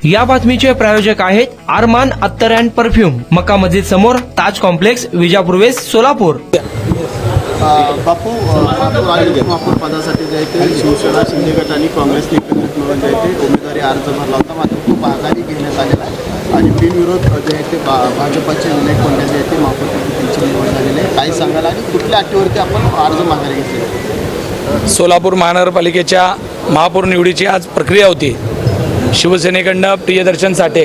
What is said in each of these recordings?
या बातमीचे प्रायोजक आहेत अरमान अत्तर अँड परफ्यूम, मक्का मस्जिद समोर, ताज कॉम्प्लेक्स, विजापूर वेस्ट, सोलापूर. बापू महापौर पदासाठी जे आहे ते शिवसेना शिंदे गट आणि काँग्रेसने एकत्रित मिळून जे आहे ते उमेदवारी अर्ज भरला होता. मात्र खूप आघाडी घेण्यात आलेला आहे आणि बिनविरोध जे आहे ते भाजपचे विनय कोंडे जे आहे ते महापौर त्यांची निवड झालेली आहे. काही सांगायला आणि कुठल्या अटीवरती आपण अर्ज माघारी घेतले? सोलापूर महानगरपालिकेच्या महापौर निवडीची आज प्रक्रिया होती. शिवसेनेकडनं प्रियदर्शन साठे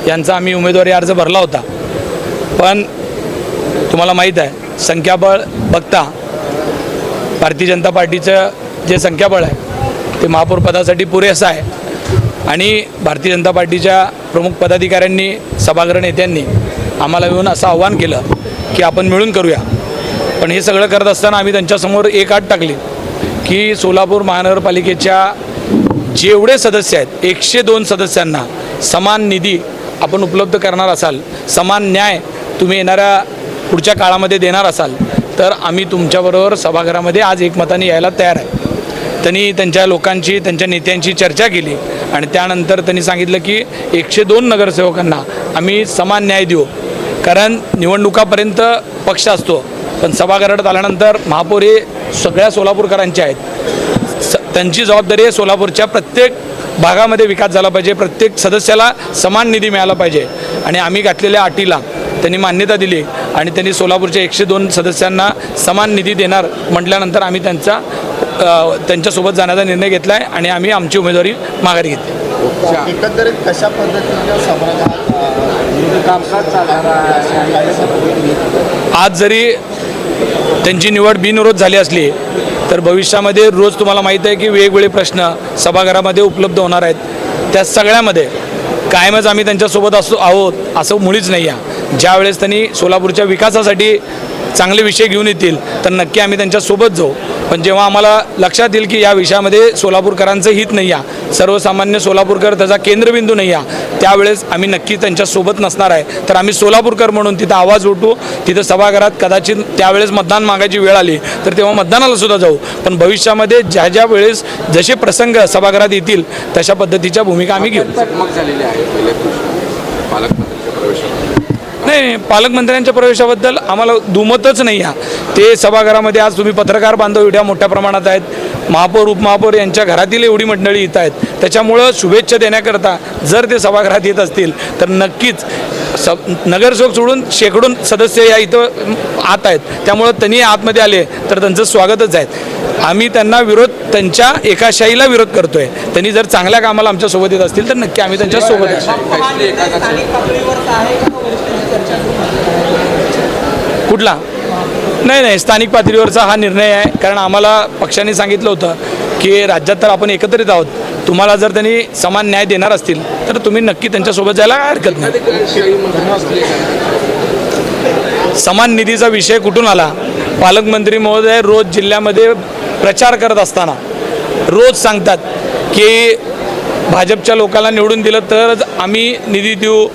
यांचा आम्ही उमेदवारी अर्ज भरला होता. पण तुम्हाला माहीत आहे, संख्याबळ बघता भारतीय जनता पार्टीचं जे संख्याबळ आहे ते महापौर पदासाठी पुरेसं आहे. आणि भारतीय जनता पार्टीच्या प्रमुख पदाधिकाऱ्यांनी, सभागृह नेत्यांनी आम्हाला येऊन असं आव्हान केलं की आपण मिळून करूया. पण हे सगळं करत असताना आम्ही त्यांच्यासमोर एक अट टाकली की सोलापूर महानगरपालिकेच्या जेवढे सदस्य आहेत 102 सदस्यांना समान निधी आपण उपलब्ध करणार असाल, समान न्याय तुम्ही येणाऱ्या पुढच्या काळामध्ये देणार असाल तर आम्ही तुमच्याबरोबर सभागृहामध्ये आज एकमताने यायला तयार आहे. त्यांनी त्यांच्या लोकांची, त्यांच्या नेत्यांची चर्चा केली आणि त्यानंतर त्यांनी सांगितलं की 102 नगरसेवकांना आम्ही समान न्याय देऊ. कारण निवडणुकापर्यंत पक्ष असतो, पण सभागृहात आल्यानंतर महापौर हे सगळ्या सोलापूरकरांचे आहेत. त्यांची जबाबदारी आहे सोलापूरच्या प्रत्येक भागामध्ये विकास झाला पाहिजे, प्रत्येक सदस्याला समान निधी मिळाला पाहिजे. आणि आम्ही घातलेल्या अटीला त्यांनी मान्यता दिली आणि त्यांनी सोलापूरच्या 102 सदस्यांना समान निधी देणार म्हटल्यानंतर आम्ही त्यांच्यासोबत जाण्याचा निर्णय घेतला आहे आणि आम्ही आमची उमेदवारी माघारी घेतली. एकंदरीत कशा पद्धतीने सभागृहात कामकाज चालणार? आज जरी त्यांची निवड बिनविरोध झाली असली तर भविष्यामध्ये रोज तुम्हाला माहीत आहे की वेगवेगळे प्रश्न सभागृहामध्ये उपलब्ध होणार आहेत. त्या सगळ्यामध्ये कायमच आम्ही त्यांच्यासोबत आहोत असं मुळीच नाही आहे. ज्यावेळेस त्यांनी सोलापूरच्या विकासासाठी चांगले विषय घेऊन येतील तर नक्की आम्ही त्यांच्यासोबत जाऊ. पण जेव्हा आम्हाला लक्षात येईल की या विषयामध्ये सोलापूरकरांचं हित नाही आहे, सर्वसामान्य सोलापूरकर त्याचा केंद्रबिंदू नाही आहे, त्यावेळेस आम्ही नक्की त्यांच्यासोबत नसणार आहे. तर आम्ही सोलापूरकर म्हणून तिथं आवाज उठवू, तिथं सभागृहात कदाचित त्यावेळेस मतदान मागायची वेळ आली तर तेव्हा मतदानाला सुद्धा जाऊ. पण भविष्यामध्ये ज्या वेळेस जसे प्रसंग सभागृहात येतील तशा पद्धतीच्या भूमिका आम्ही घेऊ. नाही, पालकमंत्र्यांच्या प्रवेशाबद्दल आम्हाला दुमतच नाही आहे. ते सभागृहामध्ये आज तुम्ही पत्रकार बांधव एवढ्या मोठ्या प्रमाणात आहेत, महापौर उपमहापौर यांच्या घरातील एवढी मंडळी येत आहेत. त्याच्यामुळं शुभेच्छा देण्याकरता जर ते सभागृहात येत असतील तर नक्कीच नगरसेवक सोडून शेकडो सदस्य या इथं आत आहेत. त्यामुळं त्यांनी आतमध्ये आले तर त्यांचं स्वागतच आहे. आम्ही त्यांना त्यांच्या एकाशाहीला विरोध करतोय. त्यांनी जर चांगल्या कामाला आमच्यासोबत येत असतील तर नक्की आम्ही त्यांच्यासोबत आहे. कुठला? नाही, स्थानिक पातळीवरचा हा निर्णय आहे. कारण आम्हाला पक्षाने सांगितलं होतं की राज्यात तर आपण एकत्रित आहोत, तुम्हाला जर त्यांनी समान न्याय देणार असतील तर तुम्ही नक्की त्यांच्यासोबत जायला हरकत नाही. समान निधीचा विषय कुठून आला? पालकमंत्री महोदय रोज जिल्ह्यामध्ये प्रचार करत असताना रोज सांगतात की भाजपच्या लोकांना निवडून दिलं तरच आम्ही निधी देऊ,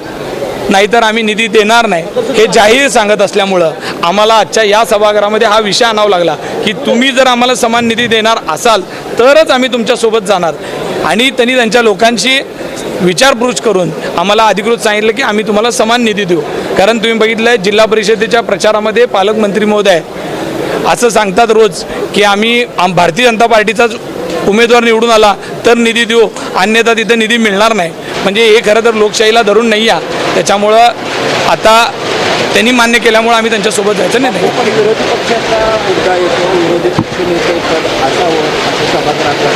नाहीतर आम्ही निधी देणार नाही, हे जाहीर सांगत असल्यामुळं आम्हाला आजच्या या सभागृहामध्ये हा विषय आणावा लागला की तुम्ही जर आम्हाला समान निधी देणार असाल तरच आम्ही तुमच्यासोबत जाणार. आणि त्यांनी त्यांच्या लोकांशी विचारपूस करून आम्हाला अधिकृत सांगितलं की आम्ही तुम्हाला समान निधी देऊ. कारण तुम्ही बघितलं आहे जिल्हा परिषदेच्या प्रचारामध्ये पालकमंत्री महोदय असं सांगतात रोज की आम्ही भारतीय जनता पार्टीचाच उमेदवार निवडून आला तर निधी देऊ, अन्यथा तिथं निधी मिळणार नाही. म्हणजे हे खरं तर लोकशाहीला धरून नाही आहे. त्याच्यामुळं आता त्यांनी मान्य केल्यामुळं आम्ही त्यांच्यासोबत जायचं नाही.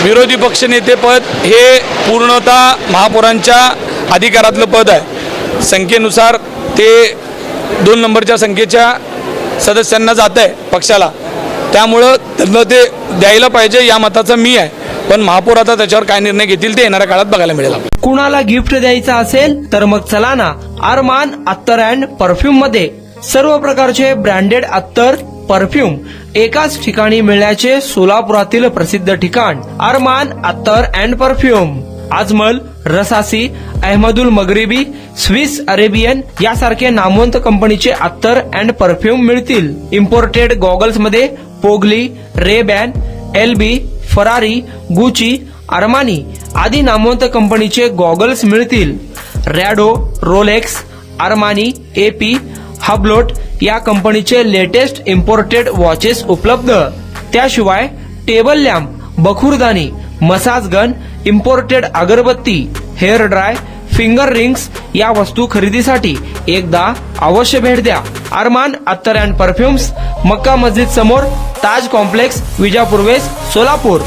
विरोधी पक्षनेतेपद हे पूर्णतः महापौरांच्या अधिकारातलं पद आहे. संख्येनुसार ते 2 नंबरच्या संख्येच्या सदस्यांना जात आहे पक्षाला, त्यामुळं त्यांना ते द्यायला पाहिजे या मताचा मी आहे. पण महापौर आता त्याच्यावर काय निर्णय घेतील ते येणाऱ्या काळात बघायला मिळेल. कुणाला गिफ्ट द्यायचं असेल तर मग चला ना अरमान अत्तर अँड परफ्यूम मध्ये. सर्व प्रकारचे ब्रँडेड अत्तर परफ्यूम एकाच ठिकाणी मिळण्याचे सोलापुरातील प्रसिद्ध ठिकाण अरमान अत्तर and perfume. Ajmal, Rasasi, Ahmed Al Maghribi, Swiss Arabian यासारखे नामवंत कंपनीचे अत्तर अँड परफ्यूम मिळतील. इम्पोर्टेड गॉगल्स मध्ये पोगली, Ray Ban, LB, Ferrari, Gucci, Armani आदी नामवंत कंपनीचे गॉगल्स मिळतील. रॅडो, रोलेक्स, आर्मानी, AP, हबलोट या कंपनीचे लेटेस्ट इम्पोर्टेड वॉचेस उपलब्ध. त्याशिवाय टेबल लॅम्प, बखुरदानी, मसाज गन, इम्पोर्टेड अगरबत्ती, हेअर ड्राय, फिंगर रिंग्स या वस्तू खरेदीसाठी एकदा अवश्य भेट द्या. अरमान अत्तर अँड परफ्युम्स, मक्का मस्जिद समोर, ताज कॉम्प्लेक्स, विजापूर वेस्ट, सोलापूर.